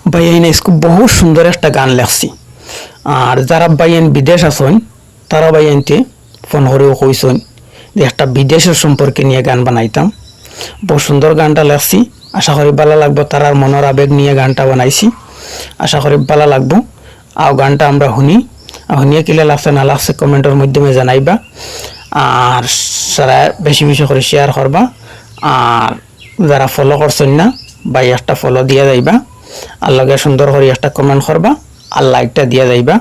বাইন খুব বহু সুন্দর একটা গান লেখছি। আর যারা বাইন বিদেশ আছেন তারা বাইনতে ফোন করেও কইছেন যে একটা বিদেশের সম্পর্কে নিয়ে গান বানাইতাম। বহু সুন্দর গানটা লেখছি, আশা করি ভালো লাগবো। তারার মনের আবেগ নিয়ে গানটা বানাইছি, আশা করি ভালো লাগবো। আর গানটা আমরা শুনিয়ে কিলে লাগছে না লাগছে কমেন্টের মাধ্যমে জানাইবা। আর সারা বেশি বেশি করে শেয়ার করবা। আর যারা ফলো করছেন না ভাই একটা ফলো দিয়ে যাইবা, আর লগে সুন্দর করে একটা কমেন্ট করবা, আর লাইকটা দিয়ে যাইবা।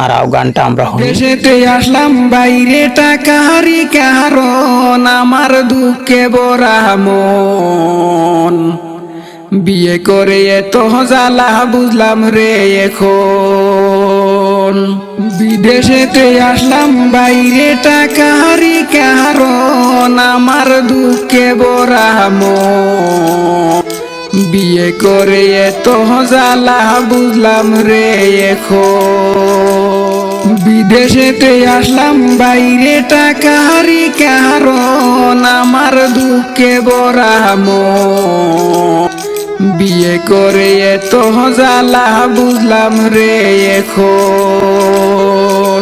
আর গানটা আমরা দেশেতে আসলাম বাইরে টাকারি কারণ আমার দুঃখে ভরা মন, বিয়ে করে এত জ্বালা বুঝলাম রে এখন। বিদেশেতে আসলাম বাইরে টাকারি কারণ আমার দুঃখে ভরা মন, বিয়ে করে এত জ্বালা বুঝলাম রে এখন। বিদেশেতে আসলাম বাইরে টাকারি কারণ আমার দুঃখে ভরা মন, বিয়ে করে এত জ্বালা বুঝলাম রে এখন।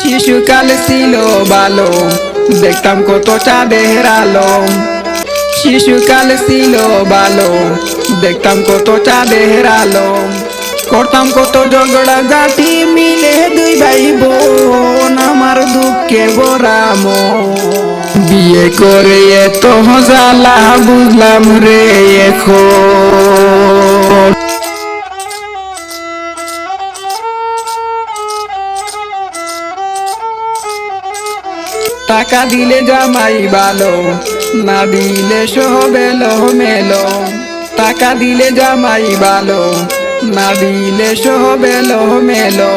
শিশুকাল ছিল ভালো, দেখতাম কত চাঁদের আলো। শিশুকাল ছিল ভালো, দেখতাম কত চাঁদের আলো। করতাম কত ঝগড়া জাতি মিলে দুই ভাই বোন, আমার দুঃখে ভরা মন, বিয়ে করে এত জ্বালা বুঝলাম রে এখন। টাকা দিলে জামাই ভালো, না দিলে সব এলো মেলো। টাকা দিলে জামাই ভালো, না দিলে সব এলো মেলো।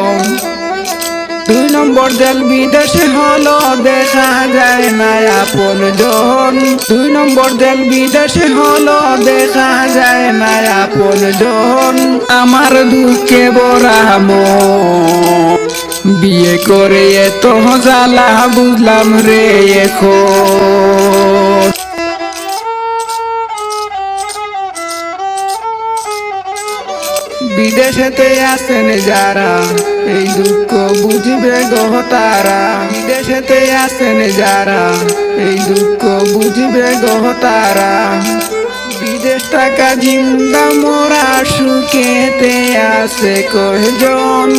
2 নম্বর জেল বিদেশে হলো, দেখা যায় না আপন জন। 2 নম্বর জেল বিদেশে হলো, দেখা যায় না আপন জন। আমার দুঃখে ভরা মন, বিয়ে করে এত জ্বালা বুঝলাম রে এখন। বিদেশেতে আছেন যারা এই দুঃখ বুঝবে গো তারা। বিদেশেতে আছেন যারা এই দুঃখ বুঝবে গো তারা। বিদেশ টাকা জিন্দা মোরা সুখেতে আছে কয়জন।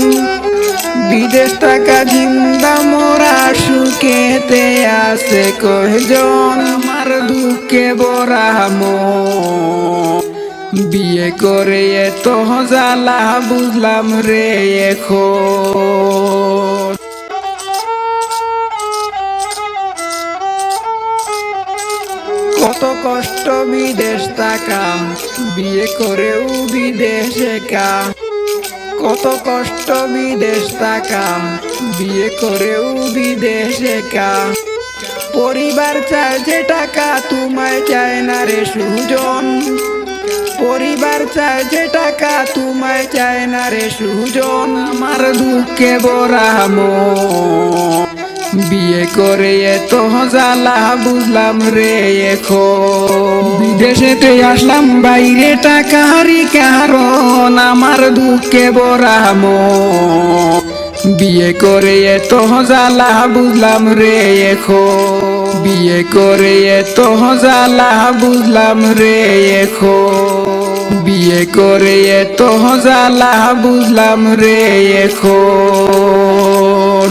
বিদেশ টাকা জিন্দা মোরা সুখেতে আছে কয়জন। আমার দুঃখে ভরা মন, বিয়ে করে এত জ্বালা বুঝলাম রে এখন। কত কষ্ট বিদেশ টাকা, বিয়ে করেও বিদেশ একা। কত কষ্ট বিদেশ টাকা, বিয়ে করেও বিদেশ একা। পরিবার চায় যে টাকা, তোমায় চায় না রে সুজন। পরিবার চায় যে টাকা, তোমায় চায় না রে সুজন। আমার দুঃখে ভরা মন, বিয়ে করে এত জ্বালা বুঝলাম রে এখন। বিদেশেতে আসলাম বাইরে টাকারি কারণ আমার দুঃখে ভরা মন, বিয়ে করে এত জ্বালা বুঝলাম রে এখন। বিয়ে করে এত জ্বালা বুঝলাম রে এখন। বিয়ে করে এত জ্বালা বুঝলাম রে এখন।